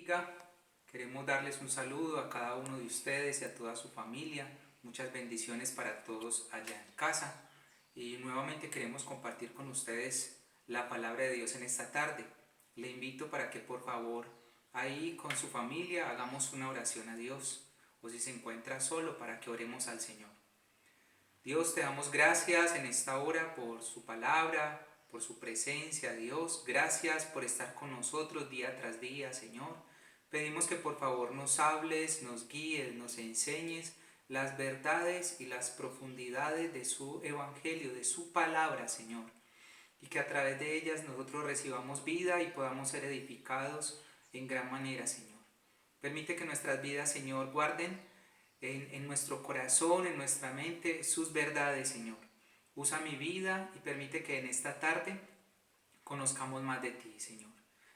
bendiga. Queremos darles un saludo a cada uno de ustedes y a toda su familia. Muchas bendiciones para todos allá en casa. Y nuevamente queremos compartir con ustedes la palabra de Dios en esta tarde. Le invito para que por favor ahí con su familia hagamos una oración a Dios. O si se encuentra solo, para que oremos al Señor. Dios, te damos gracias en esta hora por su palabra, por su presencia, Dios. Gracias por estar con nosotros día tras día, Señor. Pedimos que por favor nos hables, nos guíes, nos enseñes las verdades y las profundidades de su evangelio, de su palabra, Señor. Y que a través de ellas nosotros recibamos vida y podamos ser edificados en gran manera, Señor. Permite que nuestras vidas, Señor, guarden en nuestro corazón, en nuestra mente, sus verdades, Señor. Usa mi vida y permite que en esta tarde conozcamos más de ti, Señor.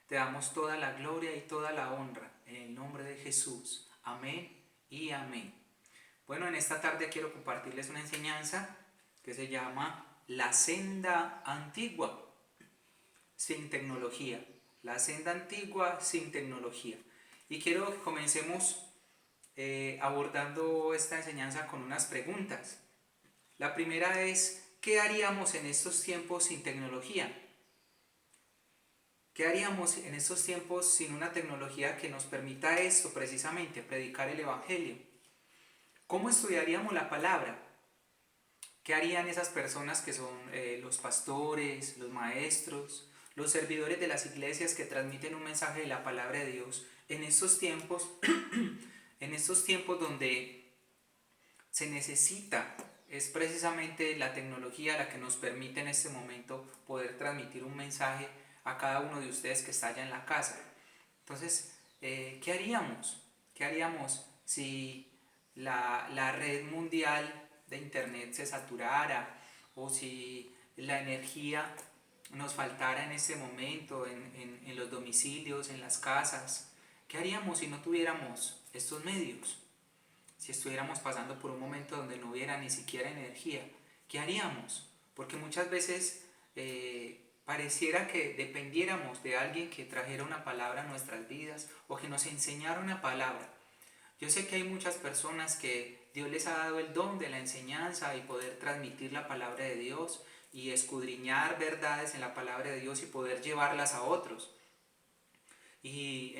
Te damos toda la gloria y toda la honra en el nombre de Jesús. Amén y amén. Bueno, en esta tarde quiero compartirles una enseñanza que se llama La senda antigua sin tecnología. La senda antigua sin tecnología. Y quiero que comencemos abordando esta enseñanza con unas preguntas. La primera es, ¿qué haríamos en estos tiempos sin tecnología? ¿Qué haríamos en estos tiempos sin una tecnología que nos permita esto precisamente, predicar el Evangelio? ¿Cómo estudiaríamos la palabra? ¿Qué harían esas personas que son los pastores, los maestros, los servidores de las iglesias que transmiten un mensaje de la palabra de Dios en estos tiempos, en estos tiempos donde se necesita, es precisamente la tecnología la que nos permite en este momento poder transmitir un mensaje a cada uno de ustedes que está allá en la casa? Entonces, ¿qué haríamos? ¿Qué haríamos si la red mundial de internet se saturara o si la energía nos faltara en este momento en los domicilios, en las casas? ¿Qué haríamos si no tuviéramos estos medios? Si estuviéramos pasando por un momento donde no hubiera ni siquiera energía, ¿qué haríamos? Porque muchas veces pareciera que dependiéramos de alguien que trajera una palabra a nuestras vidas o que nos enseñara una palabra. Yo sé que hay muchas personas que Dios les ha dado el don de la enseñanza y poder transmitir la palabra de Dios y escudriñar verdades en la palabra de Dios y poder llevarlas a otros. Y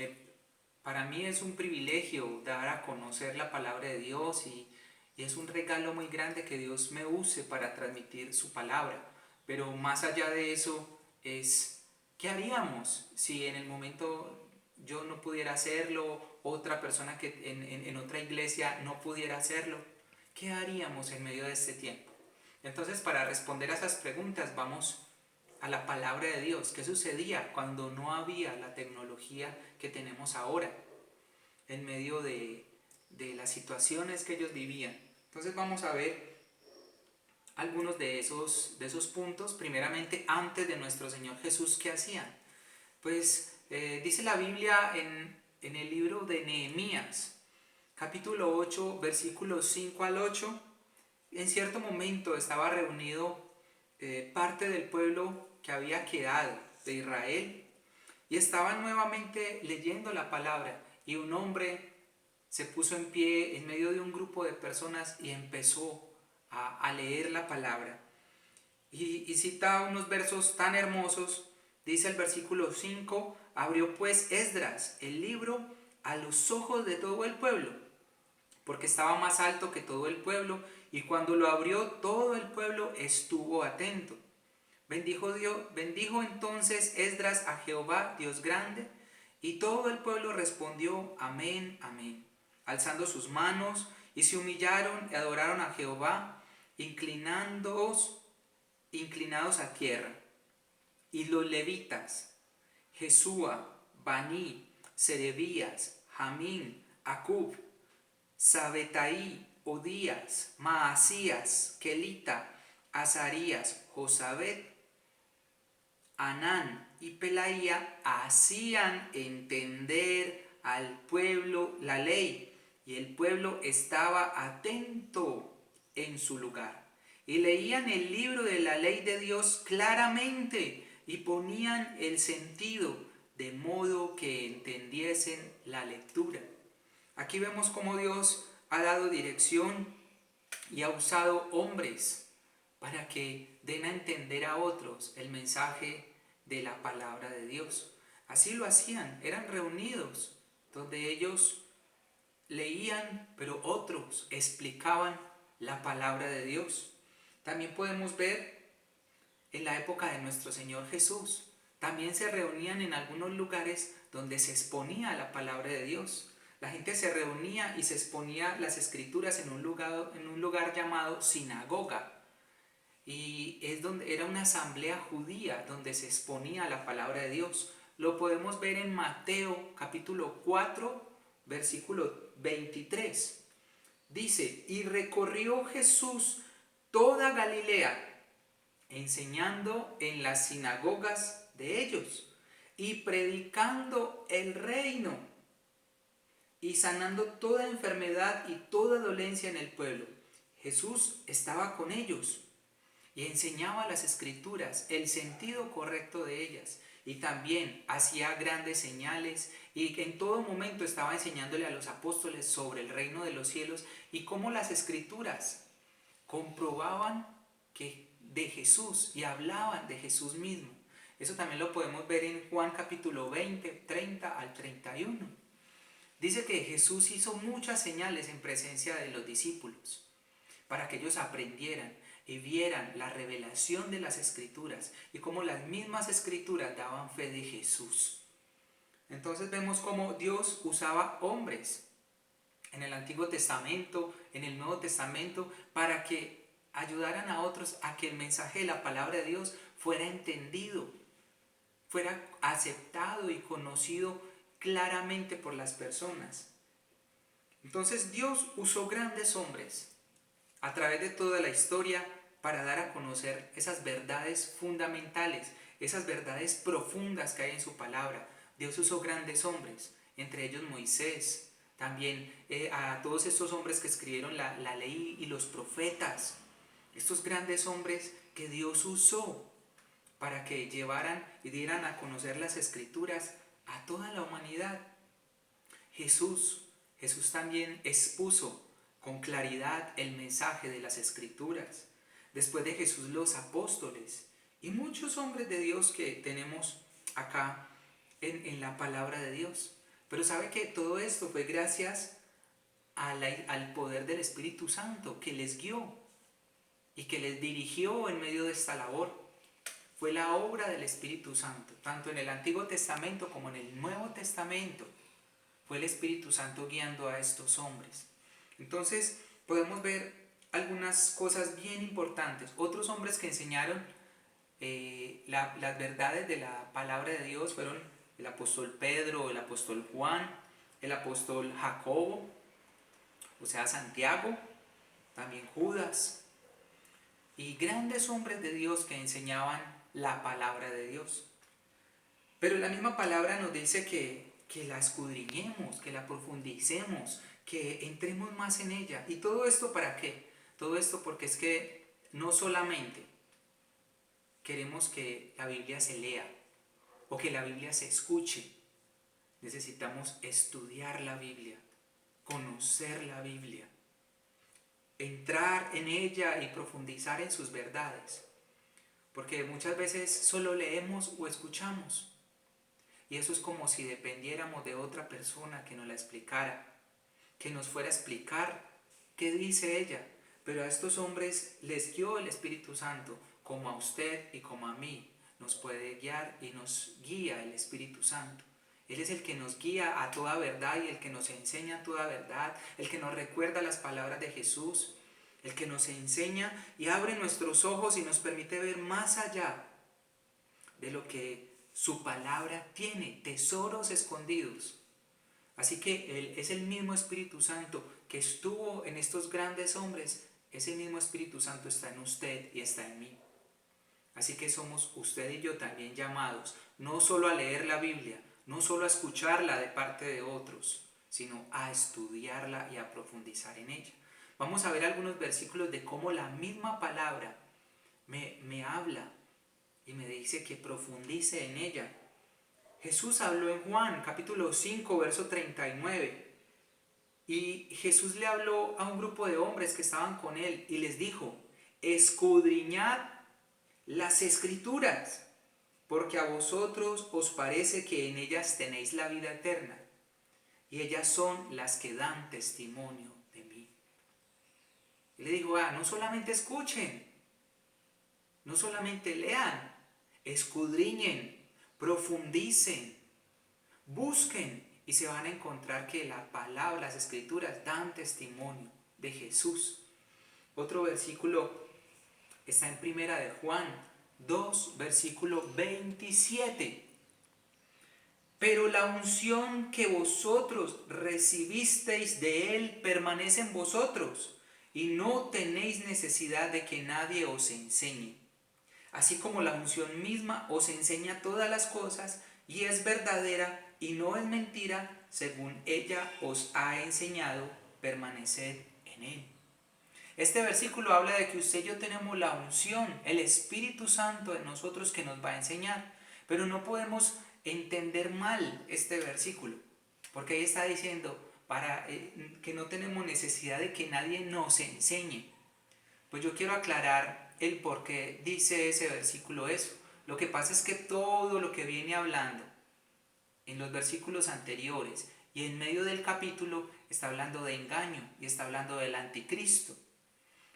para mí es un privilegio dar a conocer la palabra de Dios y es un regalo muy grande que Dios me use para transmitir su palabra. Pero más allá de eso es, ¿qué haríamos si en el momento yo no pudiera hacerlo, otra persona que en otra iglesia no pudiera hacerlo? ¿Qué haríamos en medio de este tiempo? Entonces, para responder a esas preguntas vamos a la palabra de Dios. ¿Qué sucedía cuando no había la tecnología que tenemos ahora en medio de las situaciones que ellos vivían? Entonces vamos a ver algunos de esos puntos. Primeramente, antes de nuestro Señor Jesús, ¿qué hacían? Pues dice la Biblia en el libro de Nehemías, capítulo 8, versículos 5 al 8. En cierto momento estaba reunido parte del pueblo que había quedado de Israel y estaban nuevamente leyendo la palabra, y un hombre se puso en pie en medio de un grupo de personas y empezó a leer la palabra y cita unos versos tan hermosos. Dice el versículo 5: abrió pues Esdras el libro a los ojos de todo el pueblo, porque estaba más alto que todo el pueblo, y cuando lo abrió todo el pueblo estuvo atento. Bendijo entonces Esdras a Jehová, Dios grande, y todo el pueblo respondió: amén, amén, alzando sus manos, y se humillaron y adoraron a Jehová, inclinados a tierra. Y los levitas, Jesúa, Baní, Serebías, Jamín, Acub, Sabetaí, Odías, Maasías, Kelita, Azarías, Josabet, Anán y Pelaía hacían entender al pueblo la ley, y el pueblo estaba atento en su lugar. Y leían el libro de la ley de Dios claramente y ponían el sentido de modo que entendiesen la lectura. Aquí vemos cómo Dios ha dado dirección y ha usado hombres para que den a entender a otros el mensaje de la palabra de Dios. Así lo hacían, eran reunidos donde ellos leían, pero otros explicaban la palabra de Dios. También podemos ver en la época de nuestro Señor Jesús. También se reunían en algunos lugares donde se exponía la palabra de Dios. La gente se reunía y se exponía las escrituras en un lugar llamado sinagoga. Y es donde era una asamblea judía donde se exponía la palabra de Dios. Lo podemos ver en Mateo capítulo 4, versículo 23. Dice, y recorrió Jesús toda Galilea, enseñando en las sinagogas de ellos y predicando el reino y sanando toda enfermedad y toda dolencia en el pueblo. Jesús estaba con ellos y enseñaba las escrituras, el sentido correcto de ellas, y también hacía grandes señales y en todo momento estaba enseñándole a los apóstoles sobre el reino de los cielos y cómo las escrituras comprobaban que de Jesús y hablaban de Jesús mismo. Eso también lo podemos ver en Juan capítulo 20, 30 al 31. Dice que Jesús hizo muchas señales en presencia de los discípulos para que ellos aprendieran y vieran la revelación de las escrituras y cómo las mismas escrituras daban fe de Jesús. Entonces vemos cómo Dios usaba hombres en el Antiguo Testamento, en el Nuevo Testamento, para que ayudaran a otros a que el mensaje de la palabra de Dios fuera entendido, fuera aceptado y conocido claramente por las personas. Entonces Dios usó grandes hombres a través de toda la historia para dar a conocer esas verdades fundamentales, esas verdades profundas que hay en su palabra. Dios usó grandes hombres, entre ellos Moisés, también a todos estos hombres que escribieron la ley y los profetas, estos grandes hombres que Dios usó para que llevaran y dieran a conocer las escrituras a toda la humanidad. Jesús también expuso con claridad el mensaje de las escrituras. Después de Jesús, los apóstoles y muchos hombres de Dios que tenemos acá en la palabra de Dios. Pero sabe que todo esto fue gracias al poder del Espíritu Santo que les guió y que les dirigió en medio de esta labor. Fue la obra del Espíritu Santo, tanto en el Antiguo Testamento como en el Nuevo Testamento. Fue el Espíritu Santo guiando a estos hombres. Entonces podemos ver algunas cosas bien importantes. Otros hombres que enseñaron las verdades de la palabra de Dios fueron el apóstol Pedro, el apóstol Juan, el apóstol Jacobo, o sea Santiago, también Judas, y grandes hombres de Dios que enseñaban la palabra de Dios. Pero la misma palabra nos dice que la escudriñemos, que la profundicemos, que entremos más en ella. ¿Y todo esto para qué? Todo esto porque es que no solamente queremos que la Biblia se lea o que la Biblia se escuche. Necesitamos estudiar la Biblia, conocer la Biblia, entrar en ella y profundizar en sus verdades. Porque muchas veces solo leemos o escuchamos. Y eso es como si dependiéramos de otra persona que nos la explicara, que nos fuera a explicar qué dice ella. Pero a estos hombres les guió el Espíritu Santo, como a usted y como a mí. Nos puede guiar y nos guía el Espíritu Santo. Él es el que nos guía a toda verdad y el que nos enseña toda verdad, el que nos recuerda las palabras de Jesús, el que nos enseña y abre nuestros ojos y nos permite ver más allá de lo que su palabra tiene, tesoros escondidos. Así que Él es el mismo Espíritu Santo que estuvo en estos grandes hombres. Ese mismo Espíritu Santo está en usted y está en mí. Así que somos usted y yo también llamados, no solo a leer la Biblia, no solo a escucharla de parte de otros, sino a estudiarla y a profundizar en ella. Vamos a ver algunos versículos de cómo la misma palabra me habla y me dice que profundice en ella. Jesús habló en Juan capítulo 5, verso 39. Y Jesús le habló a un grupo de hombres que estaban con él y les dijo, escudriñad las escrituras, porque a vosotros os parece que en ellas tenéis la vida eterna, y ellas son las que dan testimonio de mí. Y le dijo, no solamente escuchen, no solamente lean, escudriñen, profundicen, busquen y se van a encontrar que la palabra, las escrituras dan testimonio de Jesús. Otro versículo está en Primera de Juan 2, versículo 27. Pero la unción que vosotros recibisteis de Él permanece en vosotros, y no tenéis necesidad de que nadie os enseñe. Así como la unción misma os enseña todas las cosas, y es verdadera y no es mentira, según ella os ha enseñado, permaneced en Él. Este versículo habla de que usted y yo tenemos la unción, el Espíritu Santo en nosotros que nos va a enseñar, pero no podemos entender mal este versículo, porque ahí está diciendo que no tenemos necesidad de que nadie nos enseñe. Pues yo quiero aclarar el por qué dice ese versículo eso. Lo que pasa es que todo lo que viene hablando en los versículos anteriores y en medio del capítulo está hablando de engaño y está hablando del anticristo.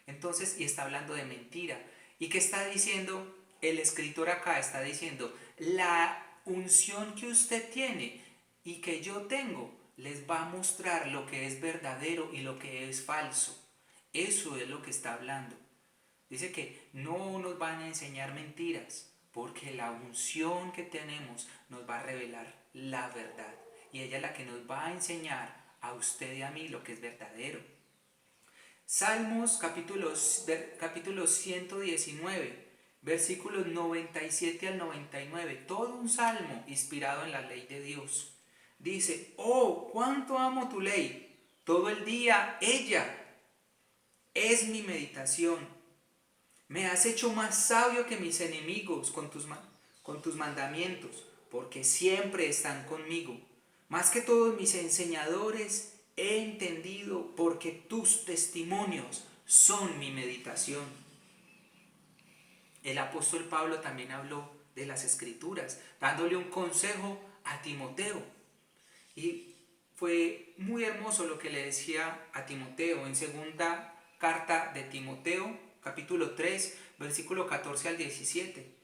Entonces, y está hablando de mentira. ¿Y qué está diciendo el escritor acá? Está diciendo, la unción que usted tiene y que yo tengo les va a mostrar lo que es verdadero y lo que es falso. Eso es lo que está hablando. Dice que no nos van a enseñar mentiras, porque la unción que tenemos nos va a revelar la verdad. Y ella es la que nos va a enseñar a usted y a mí lo que es verdadero. Salmos capítulo 119, versículos 97 al 99, todo un salmo inspirado en la ley de Dios. Dice, oh, cuánto amo tu ley, todo el día ella es mi meditación. Me has hecho más sabio que mis enemigos con tus mandamientos, porque siempre están conmigo. Más que todos mis enseñadores he entendido, porque tus testimonios son mi meditación. El apóstol Pablo también habló de las escrituras, dándole un consejo a Timoteo. Y fue muy hermoso lo que le decía a Timoteo en segunda carta de Timoteo, capítulo 3, versículo 14 al 17.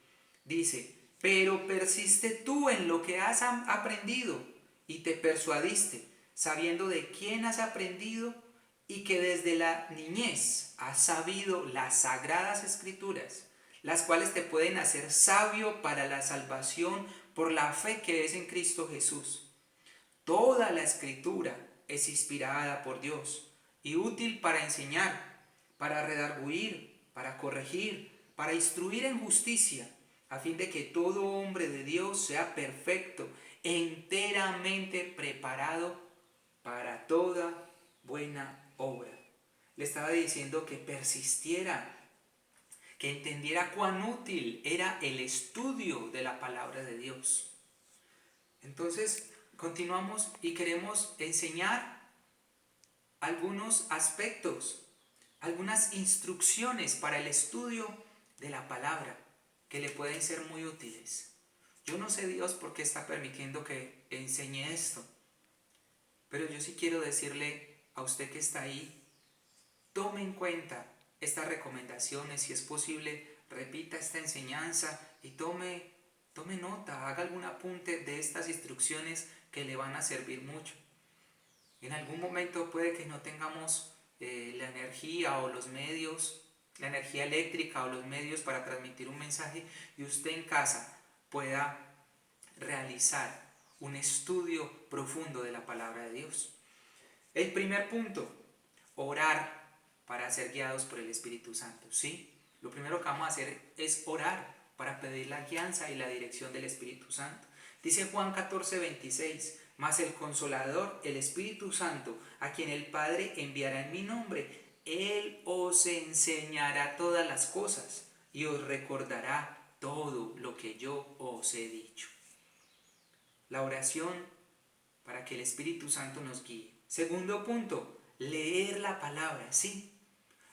Dice, pero persiste tú en lo que has aprendido y te persuadiste, sabiendo de quién has aprendido y que desde la niñez has sabido las sagradas escrituras, las cuales te pueden hacer sabio para la salvación por la fe que es en Cristo Jesús. Toda la escritura es inspirada por Dios y útil para enseñar, para redarguir, para corregir, para instruir en justicia, a fin de que todo hombre de Dios sea perfecto, enteramente preparado para toda buena obra. Le estaba diciendo que persistiera, que entendiera cuán útil era el estudio de la palabra de Dios. Entonces, continuamos y queremos enseñar algunos aspectos, algunas instrucciones para el estudio de la palabra que le pueden ser muy útiles. Yo no sé Dios por qué está permitiendo que enseñe esto, pero yo sí quiero decirle a usted que está ahí, tome en cuenta estas recomendaciones, si es posible, repita esta enseñanza y tome nota, haga algún apunte de estas instrucciones que le van a servir mucho. En algún momento puede que no tengamos la energía o los medios, la energía eléctrica o los medios para transmitir un mensaje y usted en casa pueda realizar un estudio profundo de la palabra de Dios. El primer punto, orar para ser guiados por el Espíritu Santo. ¿Sí? Lo primero que vamos a hacer es orar para pedir la guianza y la dirección del Espíritu Santo. Dice Juan 14, 26, mas el Consolador, el Espíritu Santo, a quien el Padre enviará en mi nombre, Él os enseñará todas las cosas y os recordará todo lo que yo os he dicho. la oración para que el Espíritu Santo nos guíe. Segundo punto, leer la palabra, sí.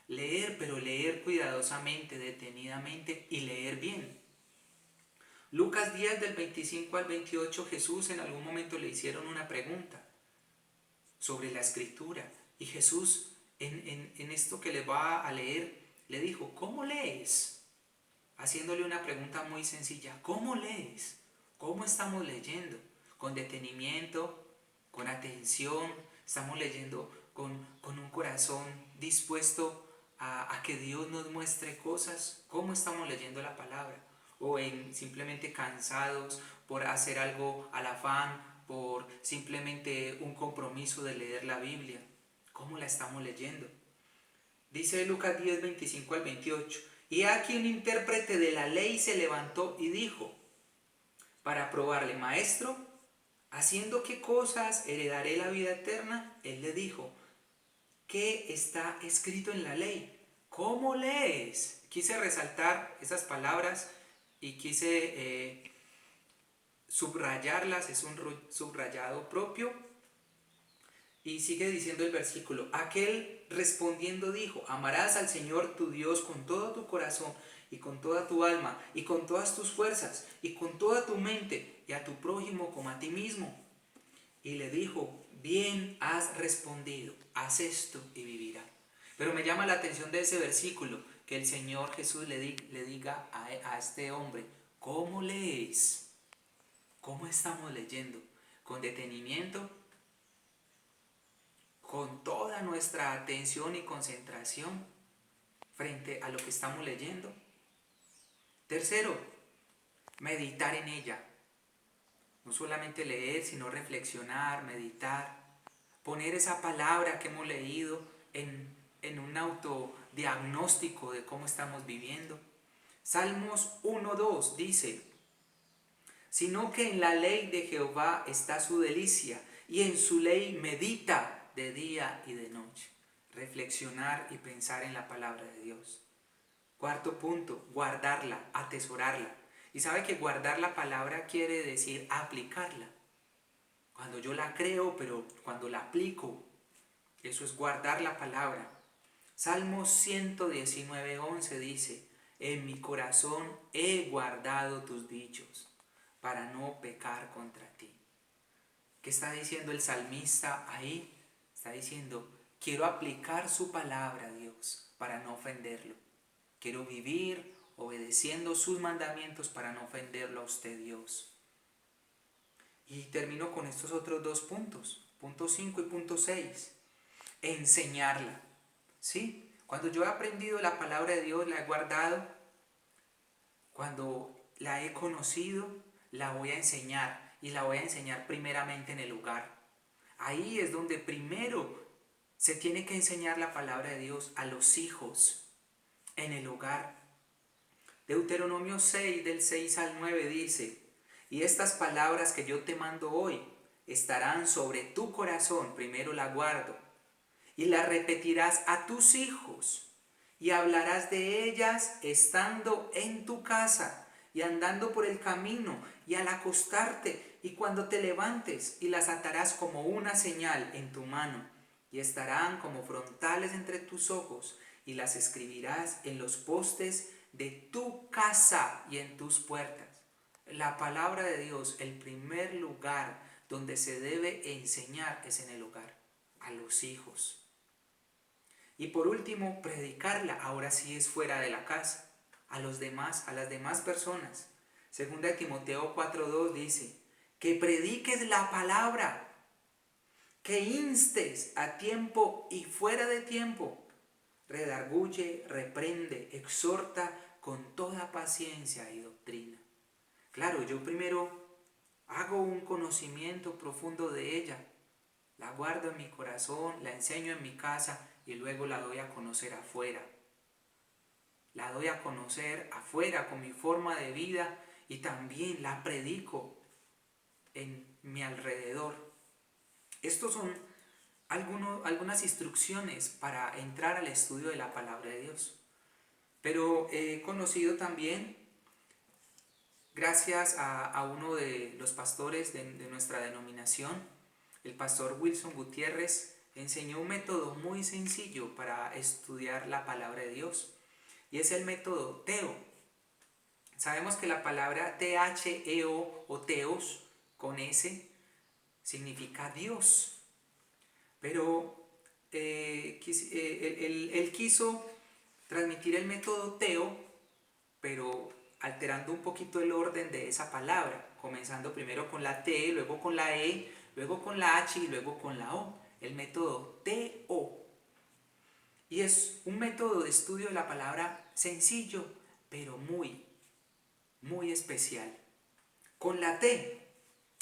Leer, pero leer cuidadosamente, detenidamente y leer bien. Lucas 10 del 25 al 28, Jesús en algún momento le hicieron una pregunta sobre la escritura. Y Jesús en esto que le va a leer, le dijo, ¿cómo lees? Haciéndole una pregunta muy sencilla, ¿cómo lees? ¿Cómo estamos leyendo? ¿Con detenimiento? ¿Con atención? ¿Estamos leyendo con un corazón dispuesto a que Dios nos muestre cosas? ¿Cómo estamos leyendo la palabra? ¿O simplemente cansados por hacer algo al afán, por simplemente un compromiso de leer la Biblia? ¿Cómo la estamos leyendo? Dice Lucas 10, 25 al 28. Y aquí un intérprete de la ley se levantó y dijo, para probarle, maestro, ¿haciendo qué cosas heredaré la vida eterna? Él le dijo, ¿qué está escrito en la ley? ¿Cómo lees? Quise resaltar esas palabras y quise subrayarlas, es un subrayado propio. Y sigue diciendo el versículo, aquel respondiendo dijo, amarás al Señor tu Dios con todo tu corazón y con toda tu alma y con todas tus fuerzas y con toda tu mente y a tu prójimo como a ti mismo. Y le dijo, bien has respondido, haz esto y vivirá. Pero me llama la atención de ese versículo que el Señor Jesús le diga a este hombre, ¿cómo lees? ¿Cómo estamos leyendo? ¿Con detenimiento? ¿Con toda nuestra atención y concentración frente a lo que estamos leyendo? Tercero, meditar en ella. No solamente leer, sino reflexionar, meditar, poner esa palabra que hemos leído en un autodiagnóstico de cómo estamos viviendo. Salmos 1:2 dice, sino que en la ley de Jehová está su delicia, y en su ley medita de día y de noche. Reflexionar y pensar en la palabra de Dios. Cuarto punto, guardarla, atesorarla. Y sabe que guardar la palabra quiere decir aplicarla. Cuando yo la creo, pero cuando la aplico, eso es guardar la palabra. Salmos 119:11 dice, en mi corazón he guardado tus dichos para no pecar contra ti. ¿Qué está diciendo el salmista ahí? Está diciendo, quiero aplicar su palabra a Dios para no ofenderlo. Quiero vivir obedeciendo sus mandamientos para no ofenderlo a usted, Dios. Y termino con estos otros dos puntos, punto 5 y punto 6. Enseñarla. ¿Sí? Cuando yo he aprendido la palabra de Dios, la he guardado, cuando la he conocido, la voy a enseñar. Y la voy a enseñar primeramente en el hogar. Ahí es donde primero se tiene que enseñar la palabra de Dios a los hijos, en el hogar. Deuteronomio 6, del 6 al 9 dice, y estas palabras que yo te mando hoy estarán sobre tu corazón, primero la guardo, y las repetirás a tus hijos, y hablarás de ellas estando en tu casa, y andando por el camino, y al acostarte, y cuando te levantes, y las atarás como una señal en tu mano, y estarán como frontales entre tus ojos, y las escribirás en los postes de tu casa y en tus puertas. La palabra de Dios, el primer lugar donde se debe enseñar es en el hogar, a los hijos. Y por último, predicarla, ahora sí es fuera de la casa, a los demás, a las demás personas. Segunda de Timoteo 4:2 dice, que prediques la palabra, que instes a tiempo y fuera de tiempo, redarguye, reprende, exhorta con toda paciencia y doctrina. Claro, yo primero hago un conocimiento profundo de ella, la guardo en mi corazón, la enseño en mi casa y luego la doy a conocer afuera. La doy a conocer afuera con mi forma de vida y también la predico en mi alrededor. Estos son algunas instrucciones para entrar al estudio de la palabra de Dios. Pero he conocido también gracias a uno de los pastores de nuestra denominación, el pastor Wilson Gutiérrez, enseñó un método muy sencillo para estudiar la palabra de Dios, y es el método TEO. Sabemos que la palabra THEO o teos con S significa Dios, pero él quiso transmitir el método TEO, pero alterando un poquito el orden de esa palabra, comenzando primero con la T, luego con la E, luego con la H y luego con la O, el método TO. Y es un método de estudio de la palabra sencillo, pero muy especial. Con la T,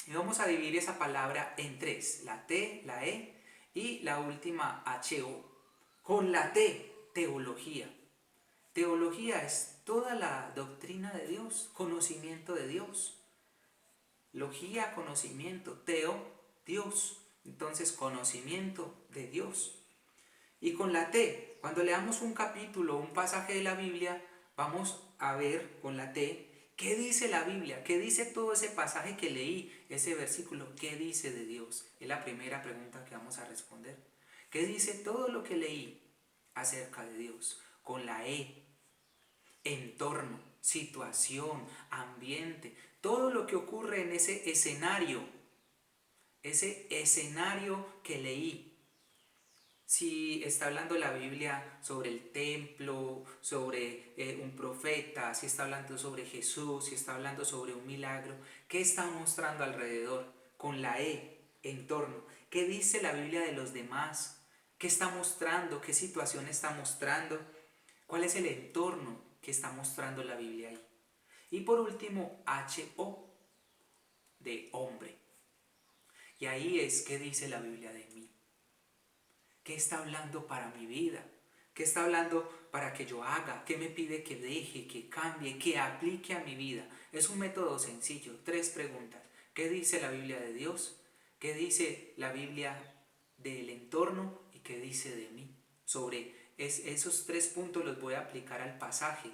y vamos a dividir esa palabra en tres, la T, la E y la última HO. Con la T, teología. Teología es toda la doctrina de Dios, conocimiento de Dios. Logía, conocimiento, teo, Dios. Entonces, conocimiento de Dios. Y con la T, cuando leamos un capítulo, un pasaje de la Biblia, vamos a ver con la T qué dice la Biblia, qué dice todo ese pasaje que leí, ese versículo, qué dice de Dios. Es la primera pregunta que vamos a responder. ¿Qué dice todo lo que leí acerca de Dios? Con la E, entorno, situación, ambiente, todo lo que ocurre en ese escenario que leí. Si está hablando la Biblia sobre el templo, sobre un profeta, si está hablando sobre Jesús, si está hablando sobre un milagro, ¿qué está mostrando alrededor? Con la E, entorno. ¿Qué dice la Biblia de los demás? ¿Qué está mostrando? ¿Qué situación está mostrando? ¿Cuál es el entorno que está mostrando la Biblia ahí? Y por último, HO, de hombre. Y ahí es qué dice la Biblia de mí. ¿Qué está hablando para mi vida? ¿Qué está hablando para que yo haga? ¿Qué me pide que deje, que cambie, que aplique a mi vida? Es un método sencillo. 3 preguntas. ¿Qué dice la Biblia de Dios? ¿Qué dice la Biblia del entorno? ¿Y qué dice de mí? Sobre esos 3 puntos los voy a aplicar al pasaje,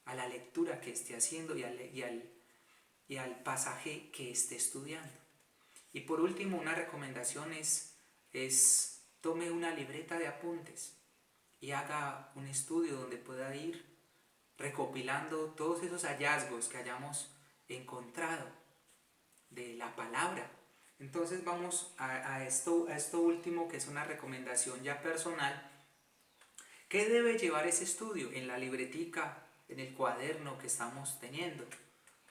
a la lectura que esté haciendo y al pasaje que esté estudiando. Y por último, una recomendación es tome una libreta de apuntes y haga un estudio donde pueda ir recopilando todos esos hallazgos que hayamos encontrado de la palabra. Entonces vamos a esto último, que es una recomendación ya personal. ¿Qué debe llevar ese estudio? En la libretica, en el cuaderno que estamos teniendo.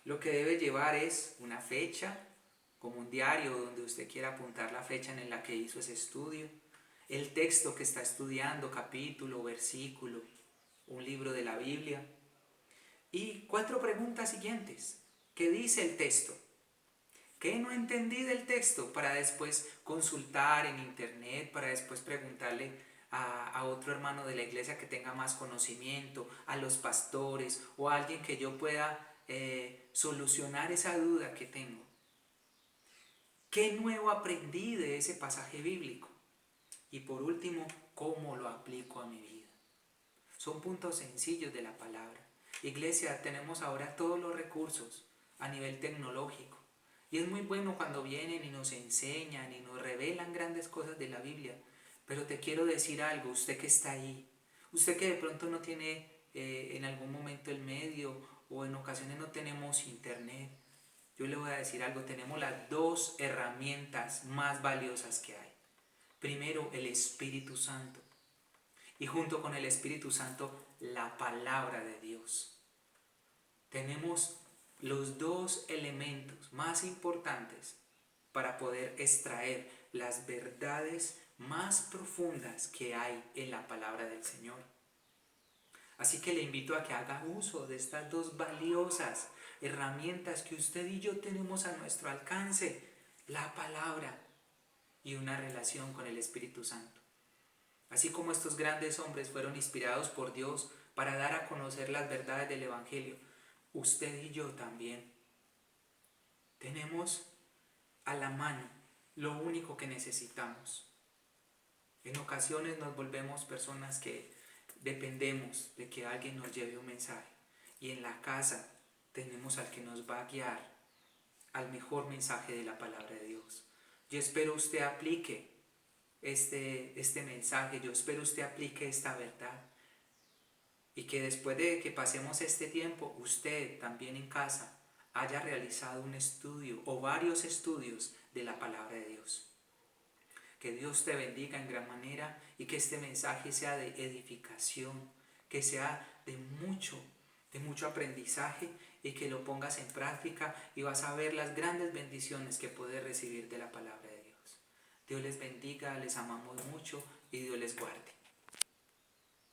Lo que debe llevar es una fecha, como un diario donde usted quiera apuntar la fecha en la que hizo ese estudio, el texto que está estudiando, capítulo, versículo, un libro de la Biblia. Y 4 preguntas siguientes. ¿Qué dice el texto? ¿Qué no entendí del texto? Para después consultar en internet, para después preguntarle a otro hermano de la iglesia que tenga más conocimiento, a los pastores o a alguien que yo pueda solucionar esa duda que tengo. ¿Qué nuevo aprendí de ese pasaje bíblico? Y por último, ¿cómo lo aplico a mi vida? Son puntos sencillos de la palabra. Iglesia, tenemos ahora todos los recursos a nivel tecnológico. Y es muy bueno cuando vienen y nos enseñan y nos revelan grandes cosas de la Biblia. Pero te quiero decir algo, usted que está ahí, usted que de pronto no tiene en algún momento el medio o en ocasiones no tenemos internet, yo le voy a decir algo, tenemos las 2 herramientas más valiosas que hay. Primero, el Espíritu Santo. Y junto con el Espíritu Santo, la palabra de Dios. Tenemos los 2 elementos más importantes para poder extraer las verdades más profundas que hay en la palabra del Señor. Así que le invito a que haga uso de estas 2 valiosas herramientas que usted y yo tenemos a nuestro alcance, la palabra y una relación con el Espíritu Santo. Así como estos grandes hombres fueron inspirados por Dios para dar a conocer las verdades del Evangelio, usted y yo también tenemos a la mano lo único que necesitamos. En ocasiones nos volvemos personas que dependemos de que alguien nos lleve un mensaje. Y en la casa tenemos al que nos va a guiar al mejor mensaje de la palabra de Dios. Yo espero usted aplique este mensaje, yo espero usted aplique esta verdad y que después de que pasemos este tiempo, usted también en casa haya realizado un estudio o varios estudios de la palabra de Dios. Que Dios te bendiga en gran manera y que este mensaje sea de edificación, que sea de mucho aprendizaje y que lo pongas en práctica y vas a ver las grandes bendiciones que puedes recibir de la palabra de Dios. Dios les bendiga, les amamos mucho y Dios les guarde.